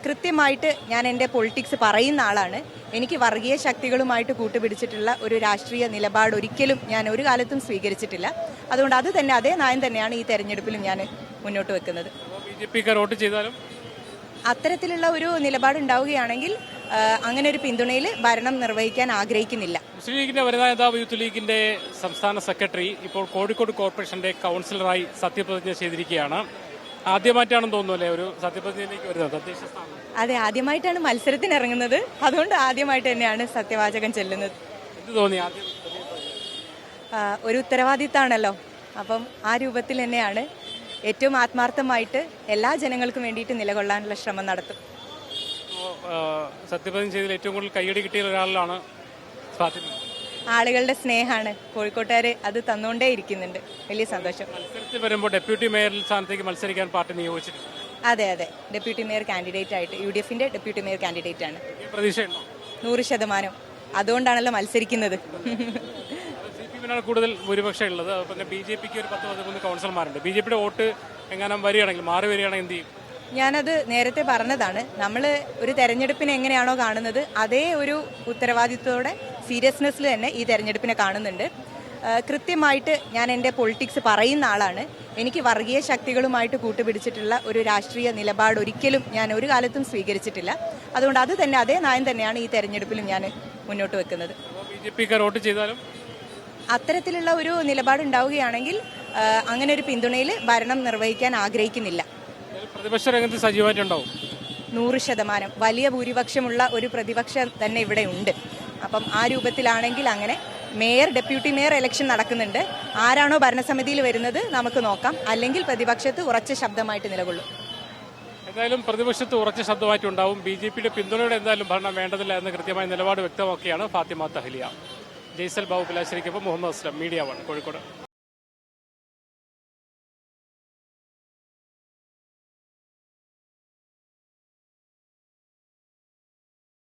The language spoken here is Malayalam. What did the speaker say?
കൃത്യമായിട്ട് ഞാൻ എൻ്റെ പൊളിറ്റിക്സ് പറയുന്ന ആളാണ്. എനിക്ക് വർഗീയ ശക്തികളുമായിട്ട് കൂട്ടുപിടിച്ചിട്ടുള്ള ഒരു രാഷ്ട്രീയ നിലപാട് ഒരിക്കലും ഞാൻ ഒരു കാലത്തും സ്വീകരിച്ചിട്ടില്ല. അതുകൊണ്ട് അത് തന്നെ അതേ നയം തന്നെയാണ് ഈ തെരഞ്ഞെടുപ്പിലും ഞാൻ മുന്നോട്ട് വെക്കുന്നത്. അത്തരത്തിലുള്ള ഒരു നിലപാടുണ്ടാവുകയാണെങ്കിൽ അങ്ങനെ ഒരു പിന്തുണയിൽ ഭരണം നിർവഹിക്കാൻ ആഗ്രഹിക്കുന്നില്ല. മുസ്ലിം ലീഗിന്റെ വനിതാ നേതാവ് യൂത്ത് ലീഗിന്റെ സംസ്ഥാന സെക്രട്ടറി ഇപ്പോൾ കോഴിക്കോട് കോർപ്പറേഷന്റെ കൗൺസിലറായി സത്യപ്രതിജ്ഞ ചെയ്തിരിക്കുകയാണ്. ആദ്യമായിട്ടാണെന്ന് തോന്നുന്നു അല്ലേ ഒരു സത്യപ്രതിജ്ഞയിലേക്ക് വരുന്നത്? തദ്ദേശ സ്ഥാനം. അതെ, ആദ്യമായിട്ടാണ് മത്സരത്തിന് ഇറങ്ങുന്നത്. അതുകൊണ്ട് ആദ്യമായിട്ട് തന്നെയാണ് സത്യവാചകം ചെല്ലുന്നത്. എന്ത് തോന്നി ആദ്യം? ഒരു ഉത്തരവാദിത്തമാണല്ലോ. അപ്പം ആ രൂപത്തിൽ തന്നെയാണ് ഏറ്റവും ആത്മാർത്ഥമായിട്ട് എല്ലാ ജനങ്ങൾക്കും വേണ്ടിയിട്ട് നിലകൊള്ളാനുള്ള ശ്രമം നടത്തും. സത്യപ്രതിജ്ഞ ചെയ്തതിൽ ഏറ്റവും കൂടുതൽ കയ്യടി കിട്ടിയ ഒരാളിലാണ് ഫാത്തിമ. ആളുകളുടെ സ്നേഹമാണ്, കോഴിക്കോട്ടുകാർ അത് തന്നുകൊണ്ടേ ഇരിക്കുന്നുണ്ട്. വലിയ സന്തോഷം. മത്സരത്തിൽ വരുമ്പോൾ ഡെപ്യൂട്ടി മേയർ സ്ഥാനത്തേക്ക് മത്സരിക്കാൻ പാർട്ടി നിയോഗിച്ചിട്ടുണ്ട്. അതെ, ഡെപ്യൂട്ടി മേയർ കാൻഡിഡേറ്റ് ആയിട്ട് UDFന്റെ ഡെപ്യൂട്ടി മേയർ കാൻഡിഡേറ്റ് ആണ്. പ്രതീക്ഷയുണ്ടോ? 100%. അതുകൊണ്ടാണല്ലോ മത്സരിക്കുന്നത്. CPM-നാണ് കൂടുതൽ ഭൂരിപക്ഷം ഉള്ളത്. പിന്നെ BJPക്ക് ഒരു 10-13 കൗൺസിലർമാരുണ്ട്. BJPയുടെ വോട്ട് എങ്ങാനും വരികയാണെങ്കിൽ മാറി വരികയാണെങ്കിൽ എന്ത് ചെയ്യും? ഞാനത് നേരത്തെ പറഞ്ഞതാണ്. നമ്മൾ ഒരു തെരഞ്ഞെടുപ്പിനെ എങ്ങനെയാണോ കാണുന്നത് അതേ ഒരു ഉത്തരവാദിത്വത്തോടെ സീരിയസ്നെസ്സിൽ തന്നെ ഈ തെരഞ്ഞെടുപ്പിനെ കാണുന്നുണ്ട്. കൃത്യമായിട്ട് ഞാൻ എൻ്റെ പൊളിറ്റിക്സ് പറയുന്ന ആളാണ്. എനിക്ക് വർഗീയ ശക്തികളുമായിട്ട് കൂട്ടുപിടിച്ചിട്ടുള്ള ഒരു രാഷ്ട്രീയ നിലപാട് ഒരിക്കലും ഞാൻ ഒരു കാലത്തും സ്വീകരിച്ചിട്ടില്ല. അതുകൊണ്ട് അത് തന്നെ അതേ നയം തന്നെയാണ് ഈ തെരഞ്ഞെടുപ്പിലും ഞാൻ മുന്നോട്ട് വെക്കുന്നത്. അത്തരത്തിലുള്ള ഒരു നിലപാടുണ്ടാവുകയാണെങ്കിൽ അങ്ങനെ ഒരു പിന്തുണയിൽ ഭരണം നിർവഹിക്കാൻ ആഗ്രഹിക്കുന്നില്ല. പ്രതിപക്ഷ രംഗത്ത് സജീവമായിട്ടുണ്ടാവും. 100%. വലിയ ഭൂരിപക്ഷമുള്ള ഒരു പ്രതിപക്ഷം തന്നെ ഇവിടെ ഉണ്ട്. അപ്പം ആ രൂപത്തിലാണെങ്കിൽ അങ്ങനെ മേയർ ഡെപ്യൂട്ടി മേയർ ഇലക്ഷൻ നടക്കുന്നുണ്ട്. ആരാണോ ഭരണസമിതിയിൽ വരുന്നത് നമുക്ക് നോക്കാം. അല്ലെങ്കിൽ പ്രതിപക്ഷത്ത് ഉറച്ച ശബ്ദമായിട്ട് നിലകൊള്ളും. എന്തായാലും പ്രതിപക്ഷത്ത് ഉറച്ച ശബ്ദമായിട്ടുണ്ടാവും. BJPയുടെ പിന്തുണയോടെ എന്തായാലും ഭരണം വേണ്ടതില്ല എന്ന കൃത്യമായ നിലപാട് വ്യക്തമാക്കിയാണ് ഫാത്തിമ തഹ്ലിയ. ജയ്സൽ ബാബു പിലാശ്ശേരിക്കൊപ്പം മുഹമ്മദ് അസ്ലം, മീഡിയ 1 കോഴിക്കോട്.